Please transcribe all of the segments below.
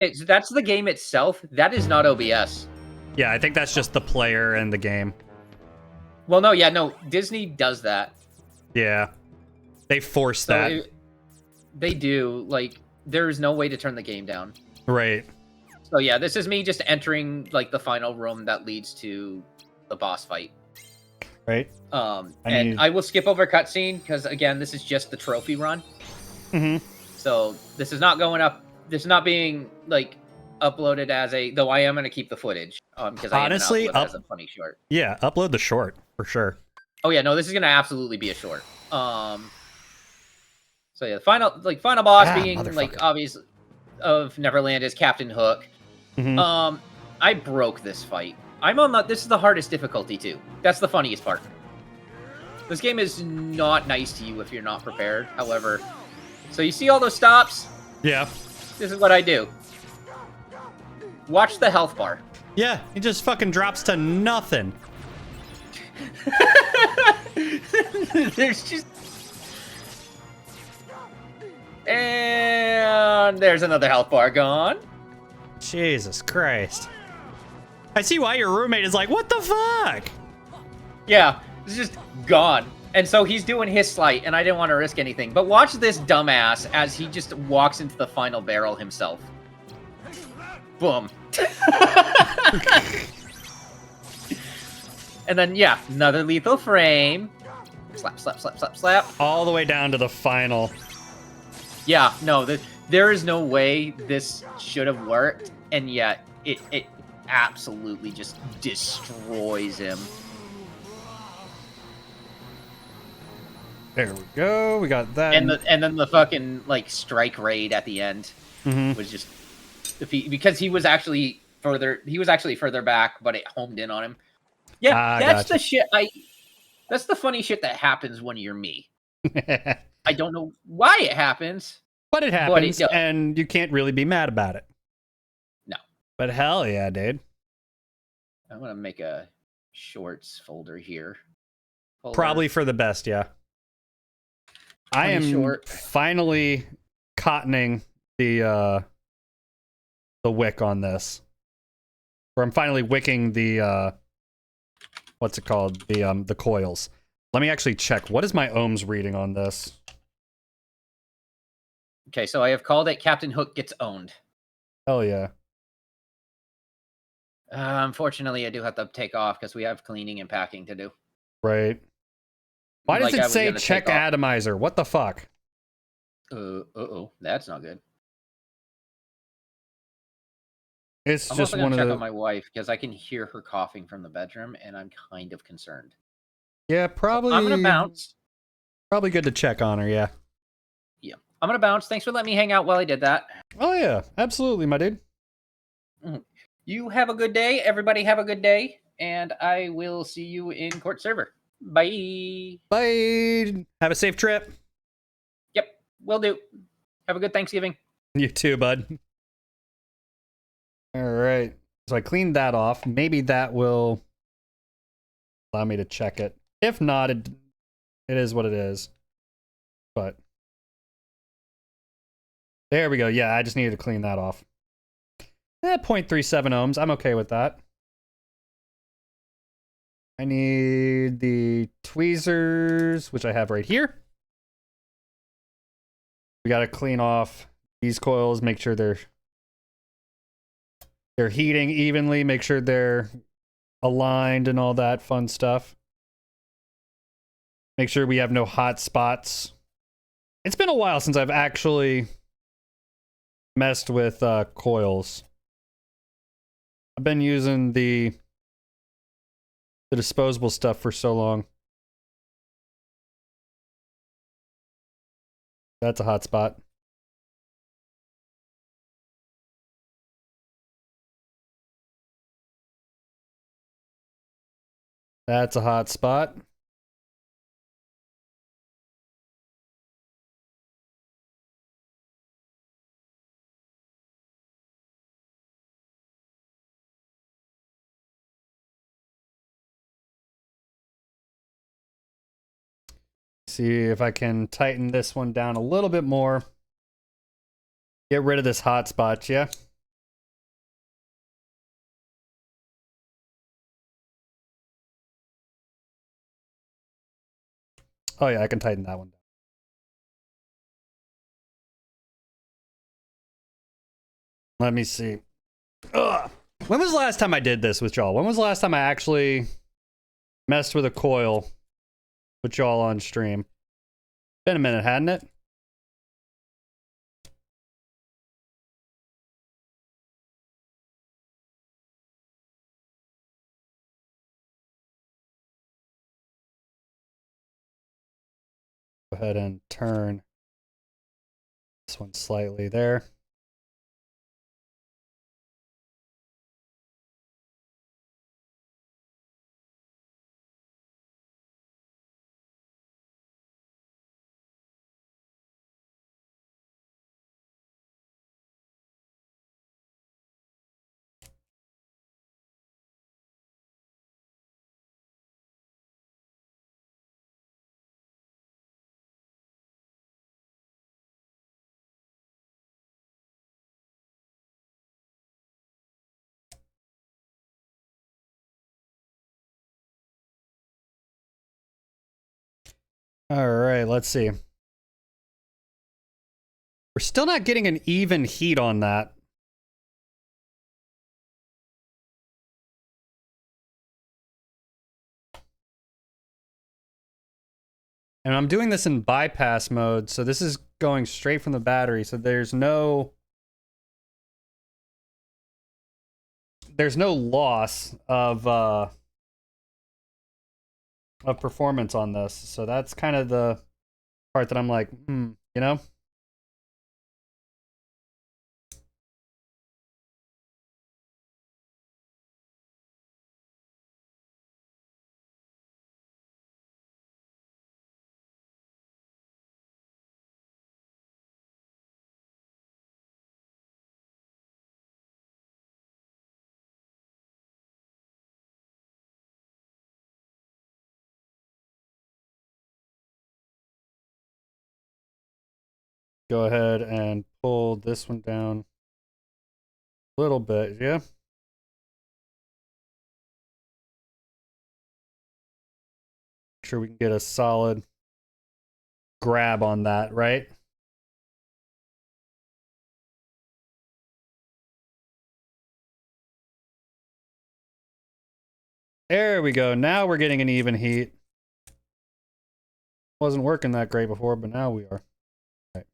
That's the game itself. That is not OBS. Yeah, I think that's just the player and the game. Well, no, yeah, no. Disney does that. Yeah. They force that. They do. Like, there is no way to turn the game down. Right. So yeah, this is me just entering like the final room that leads to the boss fight. Right. I will skip over cutscene because again, this is just the trophy run. Mm-hmm. So this is not going up. This is not being like uploaded as a. Though I am going to keep the footage because I Honestly, am going to upload it as a funny short. Yeah, upload the short for sure. Oh yeah, no, this is going to absolutely be a short. So yeah, the final boss being like obvious of Neverland is Captain Hook. Mm-hmm. I broke this fight. This is the hardest difficulty too. That's the funniest part. This game is not nice to you if you're not prepared. However, so you see all those stops? Yeah. This is what I do. Watch the health bar. Yeah, it just fucking drops to nothing. There's just... And there's another health bar gone. Jesus Christ. I see why your roommate is like, what the fuck? Yeah, it's just gone. And so he's doing his slight, and I didn't want to risk anything. But watch this dumbass as he just walks into the final barrel himself. Boom. And then, yeah, another lethal frame. Slap, slap, slap, slap, slap. All the way down to the final. Yeah, no, there is no way this should have worked, and yet it absolutely just destroys him. There we go. We got that. And then the fucking like strike raid at the end was just because he was actually further back, but it homed in on him. Yeah, that's the shit. That's the funny shit that happens when you're me. I don't know why it happens. But it happens, and you can't really be mad about it. No. But hell yeah, dude. I'm going to make a shorts folder here. Probably for the best, yeah. I am finally cottoning the wick on this. Or I'm finally wicking the, what's it called? The coils. Let me actually check. What is my ohms reading on this? Okay, so I have called it Captain Hook Gets Owned. Hell yeah. Unfortunately, I do have to take off because we have cleaning and packing to do. Right. Why does it say check atomizer? What the fuck? Uh-oh. That's not good. It's just one of the... check on my wife because I can hear her coughing from the bedroom, and I'm kind of concerned. Yeah, probably... So I'm going to bounce. Probably good to check on her, yeah. Yeah. I'm going to bounce. Thanks for letting me hang out while I did that. Oh, yeah. Absolutely, my dude. You have a good day. Everybody have a good day. And I will see you in court server. Bye. Bye. Have a safe trip. Yep. Will do. Have a good Thanksgiving. You too, bud. All right. So I cleaned that off. Maybe that will allow me to check it. If not, it is what it is. But there we go. Yeah, I just needed to clean that off. 0.37 ohms. I'm okay with that. I need the tweezers, which I have right here. We got to clean off these coils, make sure they're heating evenly, make sure they're aligned and all that fun stuff. Make sure we have no hot spots. It's been a while since I've actually messed with coils. I've been using the disposable stuff for so long. That's a hot spot. That's a hot spot. See if I can tighten this one down a little bit more. Get rid of this hot spot, yeah? Oh yeah, I can tighten that one down. Let me see. Ugh. When was the last time I did this with y'all? When was the last time I actually messed with a coil with y'all on stream? Been a minute, hadn't it? Go ahead and turn this one slightly there. All right, let's see. We're still not getting an even heat on that. And I'm doing this in bypass mode, so this is going straight from the battery, so there's no loss of performance on this. So that's kind of the part that I'm like, you know? Go ahead and pull this one down a little bit, yeah? Make sure we can get a solid grab on that, right? There we go. Now we're getting an even heat. Wasn't working that great before, but now we are. Right.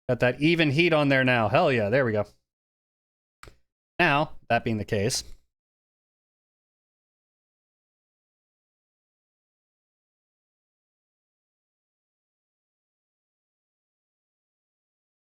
Got that even heat on there now. Hell yeah, there we go. Now, that being the case,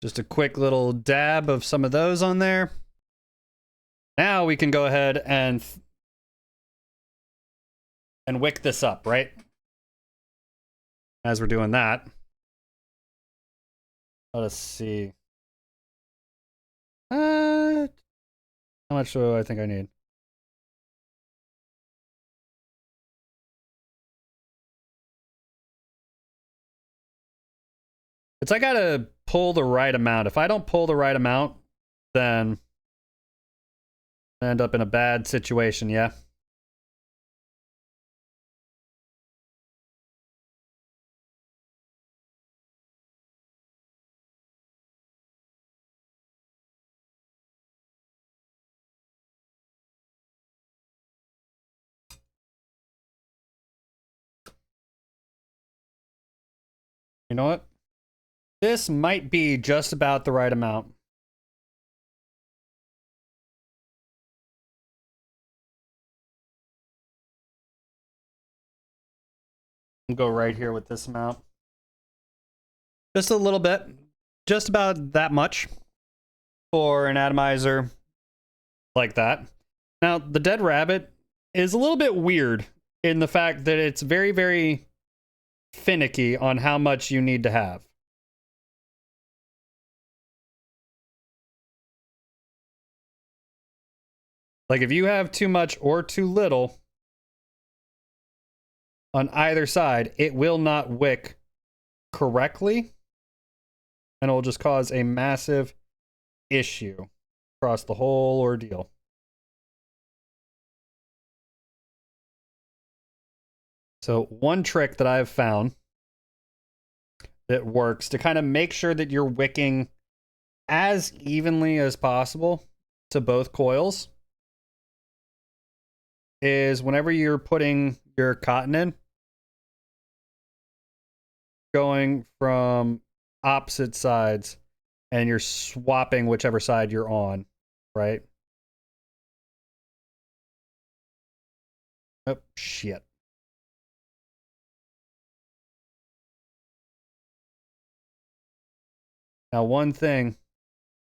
just a quick little dab of some of those on there. Now we can go ahead and wick this up, right? As we're doing that, let us see. How much do I think I need? It's I gotta pull the right amount. If I don't pull the right amount, then I end up in a bad situation, yeah? You know what? This might be just about the right amount. I'll go right here with this amount. Just a little bit. Just about that much for an atomizer like that. Now, the dead rabbit is a little bit weird in the fact that it's very, very finicky on how much you need to have. Like if you have too much or too little on either side, it will not wick correctly, and it'll just cause a massive issue. across the whole ordeal. So one trick that I've found that works to kind of make sure that you're wicking as evenly as possible to both coils is whenever you're putting your cotton in, going from opposite sides and you're swapping whichever side you're on, right? Oh, shit. Now, one thing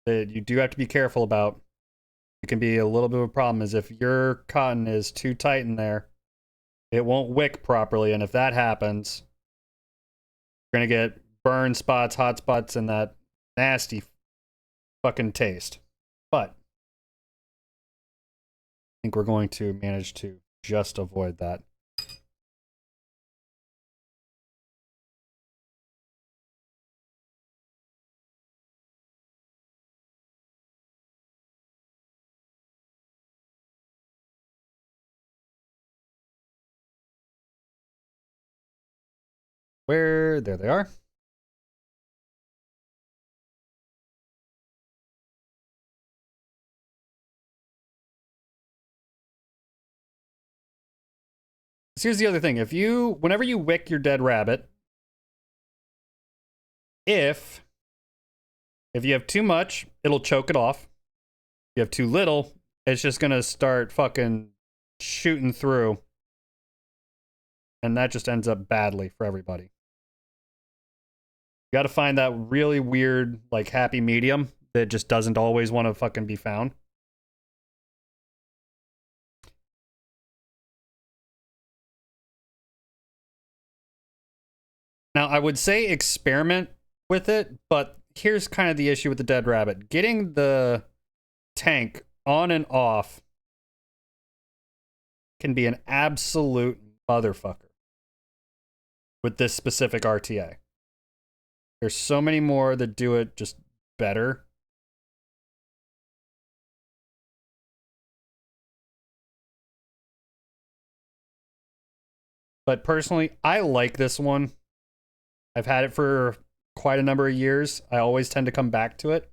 that you do have to be careful about, it can be a little bit of a problem, is if your cotton is too tight in there, it won't wick properly, and if that happens, you're going to get burn spots, hot spots, and that nasty fucking taste. But I think we're going to manage to just avoid that. Where? There they are. So here's the other thing. Whenever you wick your dead rabbit, if you have too much, it'll choke it off. If you have too little, it's just gonna start fucking shooting through. And that just ends up badly for everybody. You gotta find that really weird, like, happy medium that just doesn't always want to fucking be found. Now, I would say experiment with it, but here's kind of the issue with the dead rabbit. Getting the tank on and off can be an absolute motherfucker with this specific RTA. There's so many more that do it just better. But personally, I like this one. I've had it for quite a number of years. I always tend to come back to it.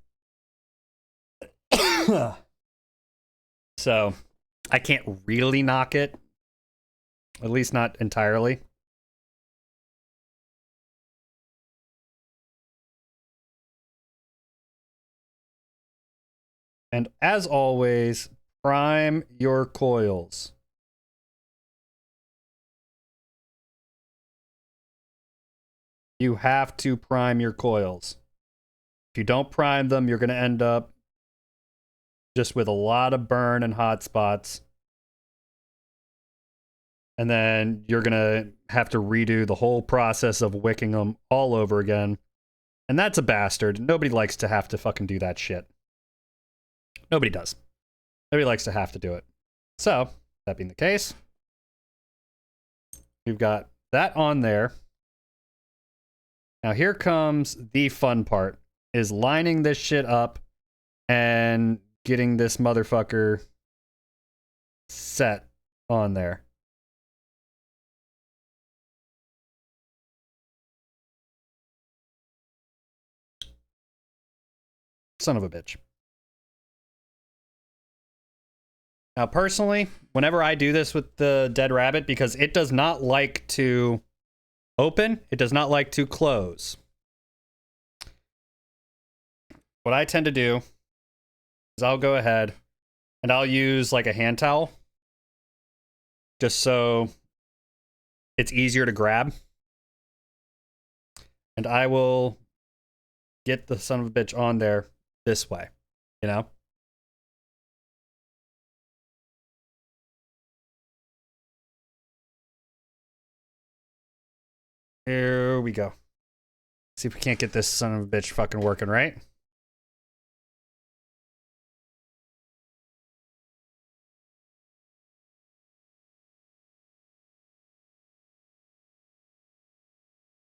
So, I can't really knock it. At least not entirely. And as always, prime your coils. You have to prime your coils. If you don't prime them, you're going to end up just with a lot of burn and hot spots. And then you're going to have to redo the whole process of wicking them all over again. And that's a bastard. Nobody likes to have to fucking do that shit. Nobody does. Nobody likes to have to do it. So, that being the case, we've got that on there. Now here comes the fun part, is lining this shit up and getting this motherfucker set on there. Son of a bitch. Now personally, whenever I do this with the dead rabbit, because it does not like to open, it does not like to close. What I tend to do is I'll go ahead and I'll use like a hand towel just so it's easier to grab. And I will get the son of a bitch on there this way, you know? Here we go. See if we can't get this son of a bitch fucking working, right?